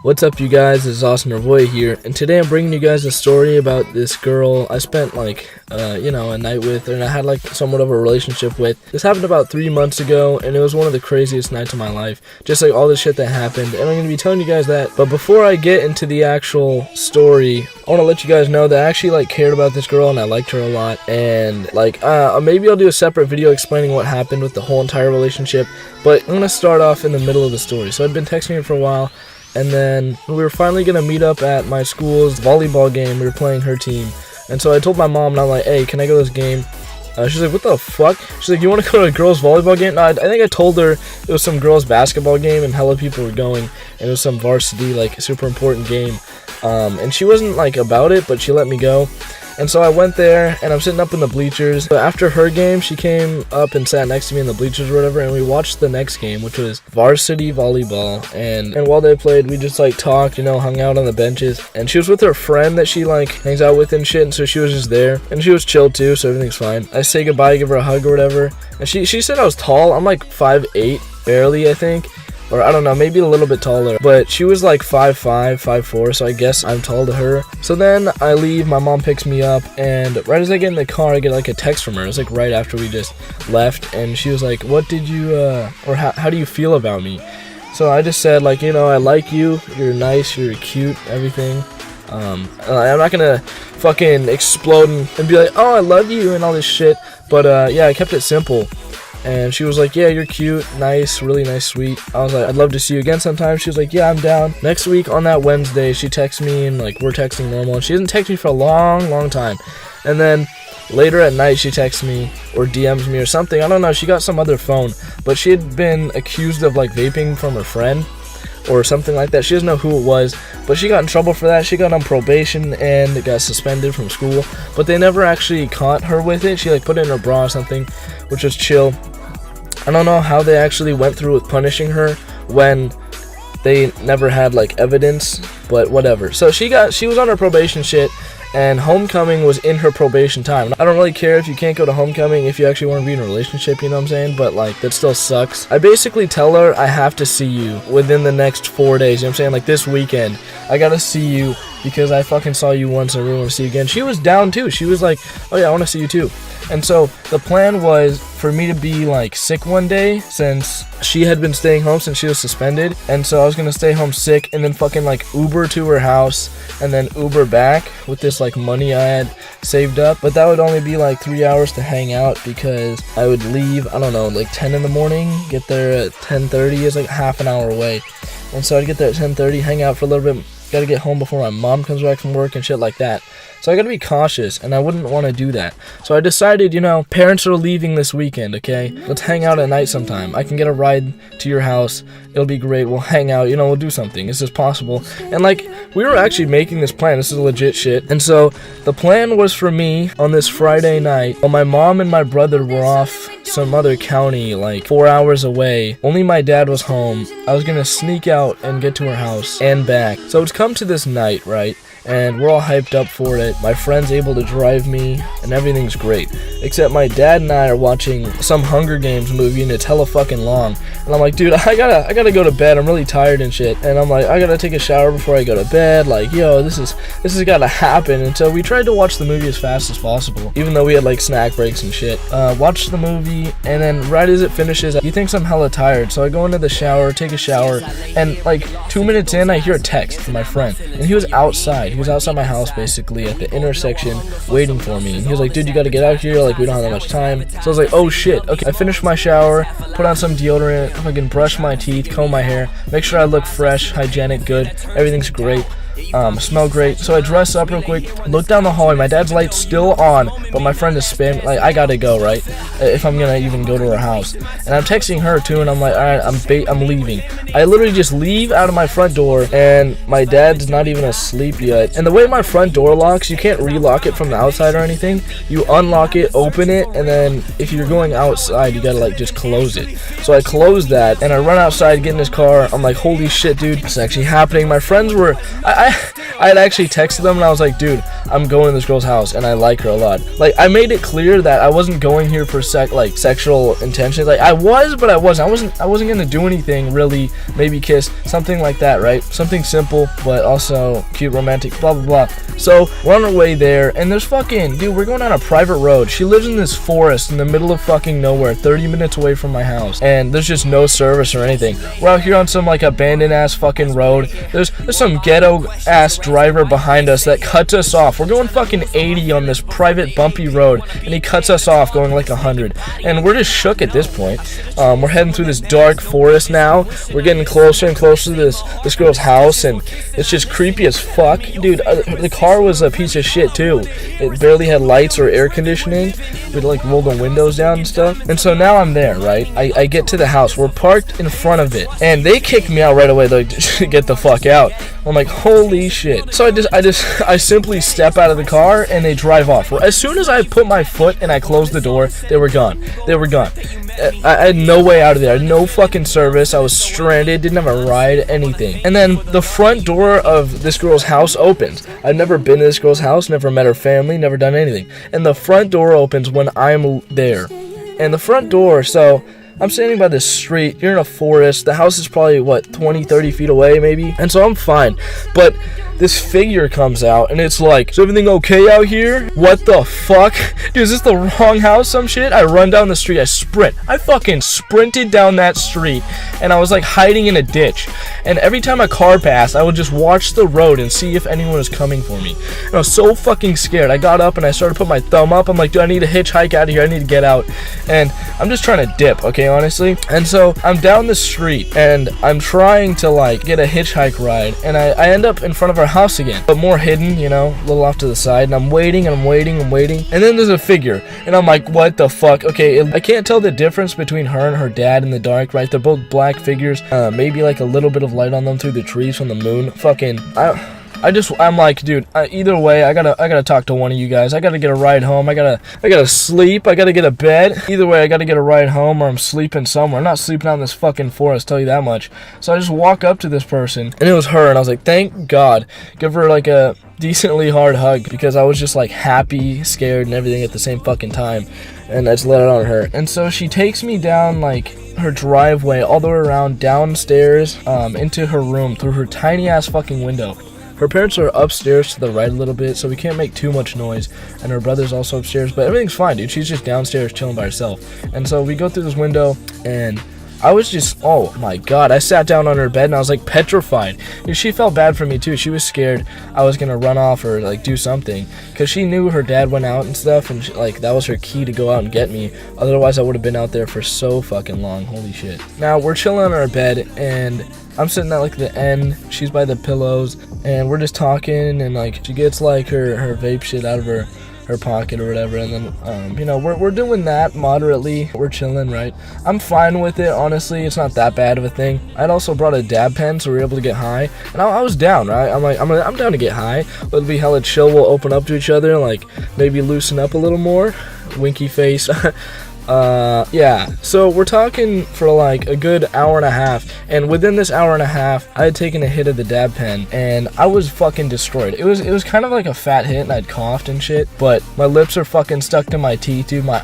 What's up, you guys? This is Austin or Voy here, and today I'm bringing you guys a story about this girl I spent a night with, and I had somewhat of a relationship with. This happened about 3 months ago, and it was one of the craziest nights of my life. Just all the shit that happened, and I'm going to be telling you guys that. But before I get into the actual story, I want to let you guys know that I actually cared about this girl, and I liked her a lot. And maybe I'll do a separate video explaining what happened with the whole entire relationship. But I'm going to start off in the middle of the story. So I'd been texting her for a while. And then we were finally going to meet up at my school's volleyball game. We were playing her team. And so I told my mom, and I'm like, hey, can I go to this game? She's like, what the fuck? She's like, you want to go to a girls' volleyball game? No, I think I told her it was some girls' basketball game, and hella people were going. And it was some varsity, super important game. And she wasn't, about it, but she let me go. And so I went there, and I'm sitting up in the bleachers. But after her game, she came up and sat next to me in the bleachers or whatever, and we watched the next game, which was varsity volleyball. And while they played, we just talked, hung out on the benches. And she was with her friend that she hangs out with and shit, and so she was just there. And she was chill too, so everything's fine. I say goodbye, give her a hug or whatever. And she said I was tall. I'm 5'8", barely, I think. Or I don't know, maybe a little bit taller. But she was 5'5", 5'4", so I guess I'm tall to her. So then I leave, my mom picks me up, and right as I get in the car, I get a text from her. It was right after we just left, and she was like, what did you, or how do you feel about me? So I just said, I like you, you're nice, you're cute, everything. I'm not gonna fucking explode and be like, oh, I love you, and all this shit. But yeah, I kept it simple. And she was like, yeah, you're cute, nice, really nice, sweet. I was like, I'd love to see you again sometime. She was like, yeah, I'm down. Next week on that Wednesday, she texts me, and we're texting normal. And she doesn't text me for a long, long time. And then later at night, she texts me or DMs me or something. I don't know. She got some other phone. But she had been accused of vaping from her friend or something like that. She doesn't know who it was, but she got in trouble for that. She got on probation and got suspended from school. But they never actually caught her with it. She put it in her bra or something, which was chill. I don't know how they actually went through with punishing her when they never had evidence, but whatever. So she was on her probation shit, and homecoming was in her probation time. I don't really care if you can't go to homecoming if you actually want to be in a relationship, you know what I'm saying? But that still sucks. I basically tell her I have to see you within the next 4 days, you know what I'm saying? This weekend, I gotta see you because I fucking saw you once and I really want to see you again. She was down too. She was like, oh yeah, I want to see you too. And so the plan was for me to be sick one day, since she had been staying home since she was suspended. And so I was gonna stay home sick and then fucking Uber to her house and then Uber back with this money I had saved up. But that would only be 3 hours to hang out because I would leave, I don't know, 10 in the morning, get there at 10:30. It's half an hour away. And so I'd get there at 10:30, hang out for a little bit, gotta get home before my mom comes back from work and shit like that. So I gotta be cautious, and I wouldn't want to do that. So I decided, parents are leaving this weekend, okay? Let's hang out at night sometime. I can get a ride to your house. It'll be great. We'll hang out, we'll do something. This is possible. And we were actually making this plan. This is legit shit. And so the plan was for me on this Friday night, while my mom and my brother were off some other county, 4 hours away. Only my dad was home. I was gonna sneak out and get to her house and back. So it's come to this night, right? And we're all hyped up for it. My friend's able to drive me, and everything's great. Except my dad and I are watching some Hunger Games movie, and it's hella fucking long. And I'm like, dude, I gotta go to bed. I'm really tired and shit. And I'm like, I gotta take a shower before I go to bed. Yo, this has gotta happen. And so we tried to watch the movie as fast as possible, even though we had snack breaks and shit. Watch the movie, and then right as it finishes, he thinks I'm hella tired. So I go into the shower, take a shower, and 2 minutes in, I hear a text from my friend, and he was outside. He was outside my house, basically, at the intersection, waiting for me. And he was like, dude, you gotta get out here, we don't have that much time. So I was like, oh shit, okay. I finished my shower, put on some deodorant, fucking brush my teeth, comb my hair, make sure I look fresh, hygienic, good, everything's great. Smell great. So I dress up real quick, look down the hallway, my dad's light's still on, but my friend is spamming, I gotta go, right? If I'm gonna even go to her house. And I'm texting her too, and I'm like, alright, I'm leaving. I literally just leave out of my front door, and my dad's not even asleep yet. And the way my front door locks, you can't relock it from the outside or anything. You unlock it, open it, and then if you're going outside, you gotta just close it. So I close that, and I run outside, get in his car. I'm like, holy shit, dude, it's actually happening. My friends were, I had actually texted them and I was like, dude, I'm going to this girl's house and I like her a lot. Like, I made it clear that I wasn't going here for sexual intentions. Like, I was, but I wasn't gonna do anything really, maybe kiss, something like that, right? Something simple, but also cute, romantic, blah, blah, blah. So, we're on our way there, and there's fucking, dude, we're going down a private road. She lives in this forest in the middle of fucking nowhere, 30 minutes away from my house, and there's just no service or anything. We're out here on some, like, abandoned-ass fucking road. There's some ghetto-ass driver behind us that cuts us off. We're going fucking 80 on this private bumpy road, and he cuts us off going like 100, and we're just shook at this point. We're heading through this dark forest now. We're getting closer and closer to this girl's house, and it's just creepy as fuck. Dude, the car was a piece of shit too. It barely had lights or air conditioning. We'd like roll the windows down and stuff. And so now I'm there, right? I get to the house. We're parked in front of it, and they kicked me out right away. They're like, get the fuck out. I'm like, holy shit. So I simply step out of the car and they drive off. As soon as I put my foot and I closed the door, they were gone. I had no way out of there. I had no fucking service. I was stranded, didn't have a ride, anything. And then the front door of this girl's house opens. I've never been to this girl's house, never met her family, never done anything. And the front door opens when I'm there. And the front door, so I'm standing by this street, you're in a forest, the house is probably, 20, 30 feet away, maybe? And so I'm fine, but this figure comes out, and it's like, is everything okay out here? What the fuck? Dude, is this the wrong house, some shit? I run down the street, I fucking sprinted down that street, and I was like hiding in a ditch, and every time a car passed, I would just watch the road and see if anyone was coming for me, and I was so fucking scared. I got up, and I started to put my thumb up. I'm like, dude, I need to hitchhike out of here, I need to get out, and I'm just trying to dip, okay, honestly. And so I'm down the street and I'm trying to like get a hitchhike ride, and I end up in front of our house again, but more hidden, you know, a little off to the side, and I'm waiting, and then there's a figure, and I'm like, what the fuck? Okay, I can't tell the difference between her and her dad in the dark, right? They're both black figures, maybe like a little bit of light on them through the trees from the moon. Fucking, I'm like, dude, either way, I gotta talk to one of you guys. I gotta get a ride home. I gotta sleep. I gotta get a bed. Either way, I gotta get a ride home, or I'm sleeping somewhere. I'm not sleeping out in this fucking forest, tell you that much. So I just walk up to this person, and it was her, and I was like, thank God. Give her like a decently hard hug, because I was just like happy, scared, and everything at the same fucking time, and I just let it on her. And so she takes me down like her driveway all the way around downstairs, into her room through her tiny ass fucking window. Her parents are upstairs to the right a little bit, so we can't make too much noise, and her brother's also upstairs, but everything's fine, dude. She's just downstairs chilling by herself. And so we go through this window, and I was just, oh my god, I sat down on her bed and I was like petrified. She felt bad for me too. She was scared I was gonna run off or like do something, because she knew her dad went out and stuff, and like that was her key to go out and get me. Otherwise I would have been out there for so fucking long. Holy shit. Now we're chilling on our bed, and I'm sitting at like the end, she's by the pillows, and we're just talking, and like she gets like her vape shit out of her pocket or whatever, and then you know, we're doing that moderately. We're chilling, right? I'm fine with it, honestly. It's not that bad of a thing. I'd also brought a dab pen, so we were able to get high, and I was down, right? I'm like, I'm down to get high. It'll be hella chill. We'll open up to each other and like maybe loosen up a little more. Winky face. Yeah, so we're talking for like a good hour and a half, and within this hour and a half, I had taken a hit of the dab pen, and I was fucking destroyed. It was kind of like a fat hit, and I'd coughed and shit, but my lips are fucking stuck to my teeth, dude. My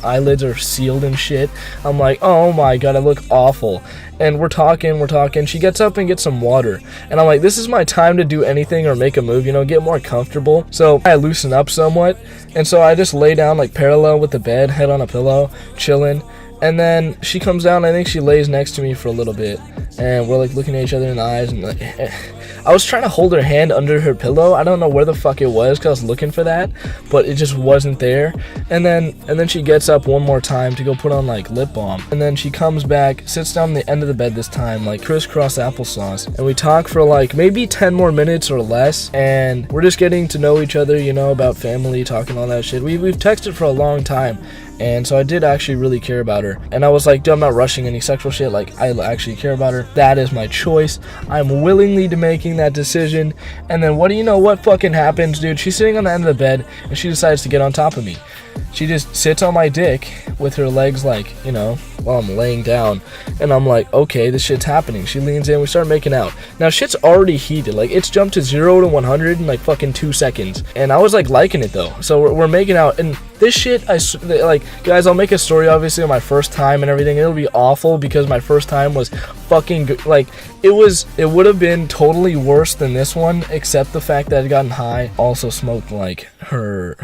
eyelids are sealed and shit. I'm like, oh my god, I look awful. And we're talking, she gets up and gets some water, and I'm like, this is my time to do anything or make a move, you know, get more comfortable. So I loosen up somewhat, and so I just lay down like parallel with the bed, head on a pillow, chilling. And then she comes down, I think she lays next to me for a little bit, and we're like looking at each other in the eyes, and like, I was trying to hold her hand under her pillow. I don't know where the fuck it was, because I was looking for that, but it just wasn't there. And then she gets up one more time to go put on like lip balm, and then she comes back, sits down on the end of the bed this time, like crisscross applesauce, and we talk for like maybe 10 more minutes or less, and we're just getting to know each other, you know, about family, talking all that shit. We've texted for a long time, and so I did actually really care about her. And I was like, dude, I'm not rushing any sexual shit. Like, I actually care about her. That is my choice. I'm willingly to making that decision. And then what do you know what fucking happens, dude? She's sitting on the end of the bed, and she decides to get on top of me. She just sits on my dick with her legs like, you know, while I'm laying down, and I'm like, okay, this shit's happening. She leans in, we start making out. Now shit's already heated, like it's jumped to 0 to 100 in like fucking 2 seconds, and I was like liking it though. So we're making out, and this shit, like, guys, I'll make a story obviously of my first time and everything. It'll be awful because my first time was fucking good. Like, it would have been totally worse than this one, except the fact that I'd gotten high. Also smoked like her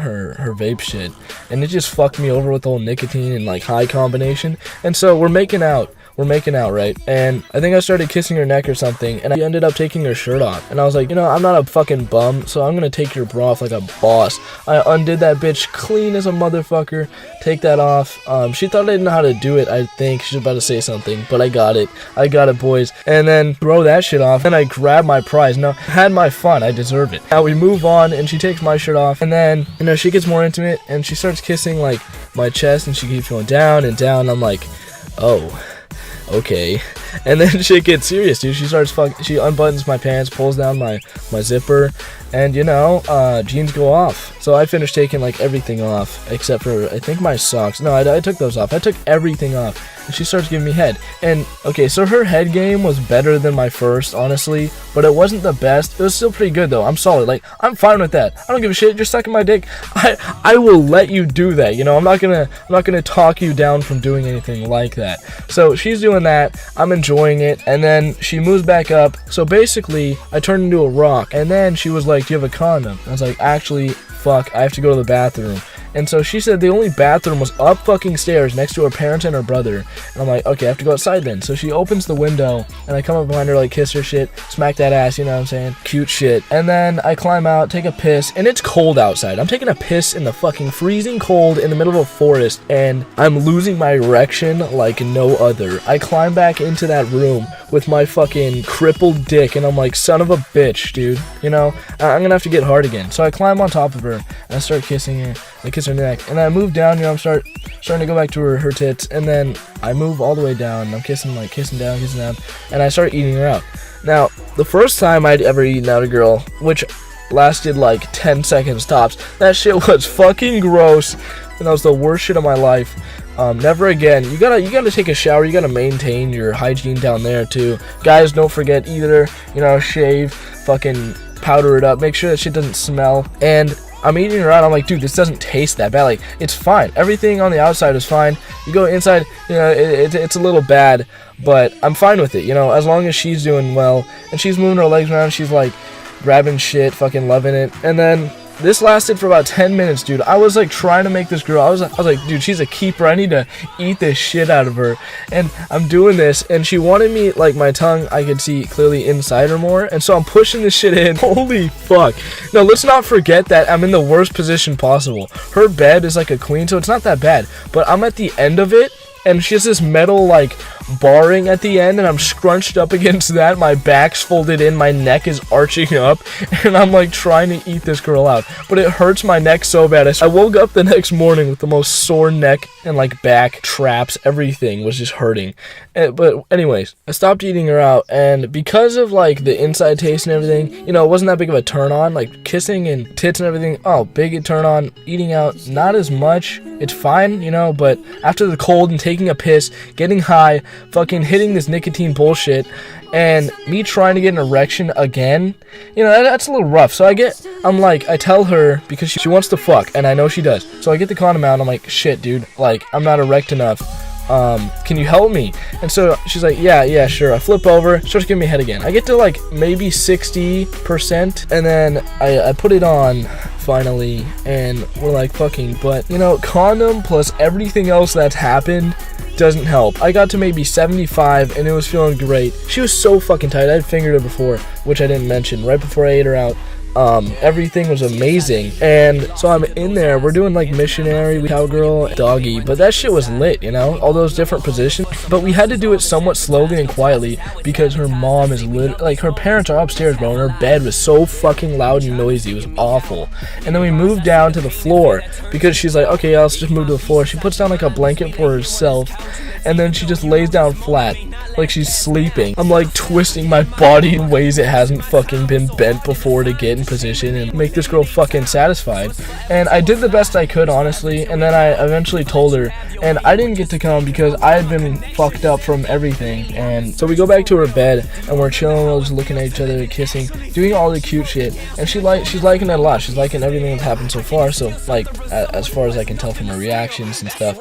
vape shit, and it just fucked me over with the whole nicotine and like high combination. And so we're making out, right? And I think I started kissing her neck or something, and I ended up taking her shirt off. And I was like, you know, I'm not a fucking bum, so I'm gonna take your bra off like a boss. I undid that bitch clean as a motherfucker, take that off. She thought I didn't know how to do it. I think she was about to say something, but I got it, boys. And then throw that shit off, and I grab my prize. No, had my fun, I deserve it. Now we move on, and she takes my shirt off, and then, you know, she gets more intimate, and she starts kissing like my chest, and she keeps going down and down. I'm like, oh, okay. And then shit gets serious, dude. She unbuttons my pants, pulls down my zipper, and you know, jeans go off. So I finished taking like everything off except for I think my socks. No, I took those off. I took everything off, and she starts giving me head. And okay, so her head game was better than my first, honestly, but it wasn't the best. It was still pretty good though. I'm solid. Like, I'm fine with that. I don't give a shit. You're sucking my dick. I will let you do that. You know, I'm not gonna talk you down from doing anything like that. So she's doing that. I'm enjoying it, and then she moves back up. So basically, I turned into a rock, and then she was like, "Do you have a condom?" I was like, "Actually, fuck, I have to go to the bathroom." And so she said the only bathroom was up fucking stairs next to her parents and her brother. And I'm like, okay, I have to go outside then. So she opens the window, and I come up behind her, like, kiss her shit, smack that ass, you know what I'm saying? Cute shit. And then I climb out, take a piss, and it's cold outside. I'm taking a piss in the fucking freezing cold in the middle of a forest, and I'm losing my erection like no other. I climb back into that room with my fucking crippled dick, and I'm like, son of a bitch, dude. You know, I'm gonna have to get hard again. So I climb on top of her, and I start kissing her. I kiss her neck, and I move down, you know, I'm starting to go back to her tits, and then I move all the way down, and I'm kissing down, and I start eating her out. Now, the first time I'd ever eaten out a girl, which lasted like 10 seconds tops, that shit was fucking gross, and that was the worst shit of my life. Never again. You gotta take a shower. You gotta maintain your hygiene down there too. Guys, don't forget either, you know, shave, fucking powder it up, make sure that shit doesn't smell. And I'm eating her out. I'm like, dude, this doesn't taste that bad. Like, it's fine. Everything on the outside is fine. You go inside, you know, it's a little bad, but I'm fine with it, you know, as long as she's doing well and she's moving her legs around. She's like grabbing shit, fucking loving it. And then this lasted for about 10 minutes, dude. I was like trying to make this girl. I was like, dude, she's a keeper. I need to eat this shit out of her. And I'm doing this, and she wanted me, like, my tongue, I could see clearly inside her more. And so I'm pushing this shit in. Holy fuck. Now, let's not forget that I'm in the worst position possible. Her bed is like a queen, so it's not that bad. But I'm at the end of it, and she has this metal, like, barring at the end, and I'm scrunched up against that. My back's folded in, my neck is arching up, and I'm like trying to eat this girl out, but it hurts my neck so bad. I woke up the next morning with the most sore neck and like back traps. Everything was just hurting. But anyways, I stopped eating her out, and because of like the inside taste and everything, you know, it wasn't that big of a turn on. Like kissing and tits and everything, oh, big a turn on. Eating out, not as much. It's fine, you know, but after the cold and taking a piss, getting high, fucking hitting this nicotine bullshit, and me trying to get an erection again, you know, that's a little rough. So I tell her, because she wants to fuck, and I know she does, so I get the condom out, and I'm like, shit, dude, like, I'm not erect enough, can you help me? And so she's like, yeah, sure. I flip over, starts giving me head again. I get to like maybe 60%, and then I put it on finally, and we're like fucking, but you know, condom plus everything else that's happened doesn't help. I got to maybe 75, and it was feeling great. She was so fucking tight. I had fingered her before, which I didn't mention, right before I ate her out. Everything was amazing, and so I'm in there, we're doing like missionary, cowgirl, doggy, but that shit was lit, you know, all those different positions, but we had to do it somewhat slowly and quietly, because her mom is like, her parents are upstairs, bro, and her bed was so fucking loud and noisy, it was awful. And then we moved down to the floor, because she's like, okay, let's just move to the floor. She puts down like a blanket for herself, and then she just lays down flat, like she's sleeping. I'm like twisting my body in ways it hasn't fucking been bent before to get in position and make this girl fucking satisfied. And I did the best I could, honestly, and then I eventually told her, and I didn't get to come because I had been fucked up from everything. And so we go back to her bed and we're chilling, we're just looking at each other, kissing, doing all the cute shit, and she's liking it a lot. She's liking everything that's happened so far. So like as far as I can tell from her reactions and stuff,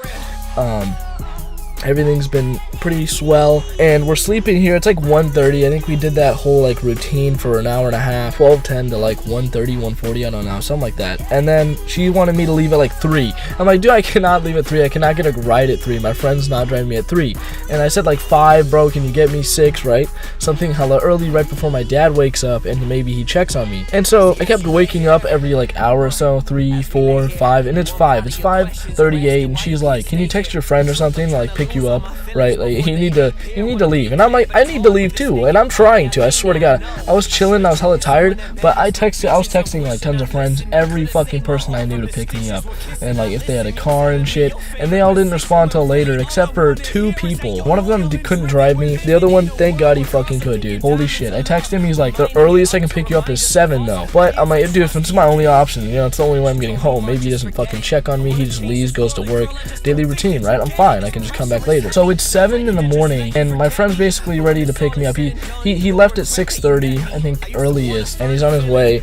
everything's been pretty swell, and we're sleeping here. It's like 1:30. I think we did that whole like routine for an hour and a half, 12:10 to like 1:30, 1:40, I don't know, something like that. And then she wanted me to leave at like 3. I'm like, dude, I cannot leave at 3. I cannot get a ride at 3. My friend's not driving me at 3. And I said like 5, bro, can you get me 6, right? Something hella early right before my dad wakes up and maybe he checks on me. And so I kept waking up every like hour or so, 3, 4, 5, and it's 5. It's 5:38, and she's like, can you text your friend or something to like pick you up, right? Like you need to leave. And I'm like, I need to leave too, and I'm trying to. I swear to God, I was chilling, I was hella tired, but I was texting like tons of friends, every fucking person I knew to pick me up, and like if they had a car and shit, and they all didn't respond till later, except for 2 people. One of them couldn't drive me. The other one, thank God he fucking could, dude. Holy shit. I texted him, he's like, the earliest I can pick you up is 7 though. But I'm like, dude, if it's my only option, you know, it's the only way I'm getting home. Maybe he doesn't fucking check on me, he just leaves, goes to work, daily routine, right? I'm fine, I can just come back later. So it's 7 in the morning, and my friend's basically ready to pick me up. He left at 6:30, I think, earliest, and he's on his way.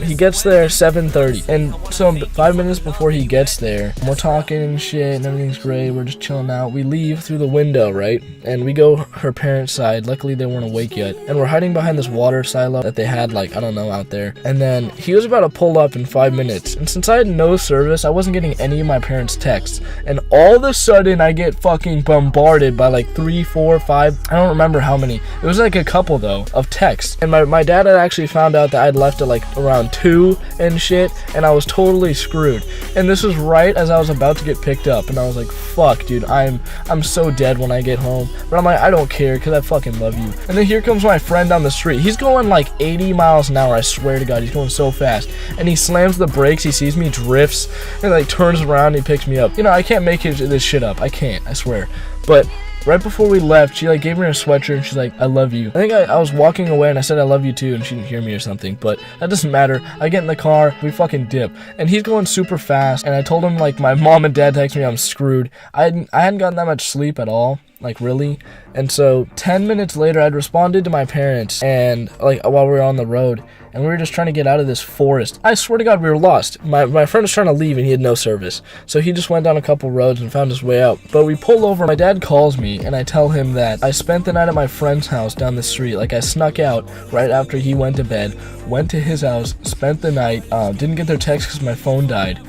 He gets there 7:30, and so 5 minutes before he gets there, we're talking and shit, and everything's great. We're just chilling out. We leave through the window, right? And we go her parents' side. Luckily, they weren't awake yet, and we're hiding behind this water silo that they had, like, I don't know, out there. And then he was about to pull up in 5 minutes, and since I had no service, I wasn't getting any of my parents' texts, and all of a sudden, I get fucking bombarded by like 3, 4, 5, I don't remember how many. It was like a couple though of texts, and my dad had actually found out that I'd left at like around 2 and shit, and I was totally screwed. And this was right as I was about to get picked up, and I was like, fuck, dude, I'm so dead when I get home. But I'm like, I don't care, because I fucking love you. And then here comes my friend down the street. He's going like 80 miles an hour, I swear to God, he's going so fast, and he slams the brakes, he sees me, drifts, and like turns around and he picks me up. You know, I can't make this shit up, I can't, I swear. But right before we left, she like gave me her sweatshirt and she's like, I love you. I think I was walking away and I said I love you too, and she didn't hear me or something, but that doesn't matter. I get in the car, we fucking dip, and he's going super fast, and I told him like my mom and dad text me I'm screwed. I hadn't gotten that much sleep at all, like really. And so 10 minutes later, I'd responded to my parents, and like while we were on the road, and we were just trying to get out of this forest. I swear to God, we were lost. My friend was trying to leave and he had no service, so he just went down a couple roads and found his way out. But we pull over, my dad calls me, and I tell him that I spent the night at my friend's house down the street. Like I snuck out right after he went to bed, went to his house, spent the night, didn't get their text because my phone died.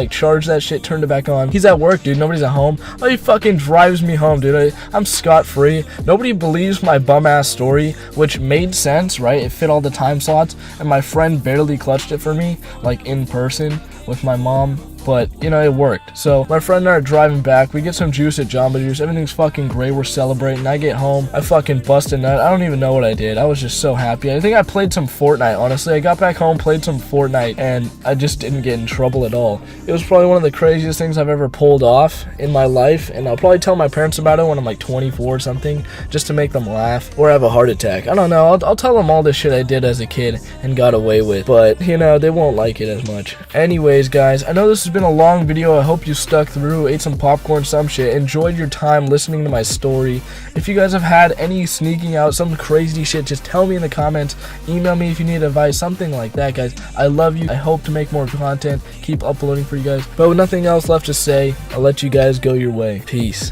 Charged that shit, turned it back on. He's at work, dude, nobody's at home. Oh, he fucking drives me home, dude. I'm scot-free. Nobody believes my bum-ass story, which made sense, right? It fit all the time slots, and my friend barely clutched it for me, like in person with my mom. But, you know, it worked. So, my friend and I are driving back. We get some juice at Jamba Juice. Everything's fucking great. We're celebrating. I get home. I fucking bust a nut. I don't even know what I did. I was just so happy. I think I played some Fortnite, honestly. I got back home, played some Fortnite, and I just didn't get in trouble at all. It was probably one of the craziest things I've ever pulled off in my life, and I'll probably tell my parents about it when I'm like 24 or something, just to make them laugh or have a heart attack. I don't know. I'll tell them all the shit I did as a kid and got away with, but, you know, they won't like it as much. Anyways, guys, I know this has been a long video. I hope you stuck through, ate some popcorn, some shit, enjoyed your time listening to my story. If you guys have had any sneaking out, some crazy shit, just tell me in the comments. Email me if you need advice, something like that, guys. I love you. I hope to make more content, keep uploading for you guys. But with nothing else left to say, I'll let you guys go your way. Peace.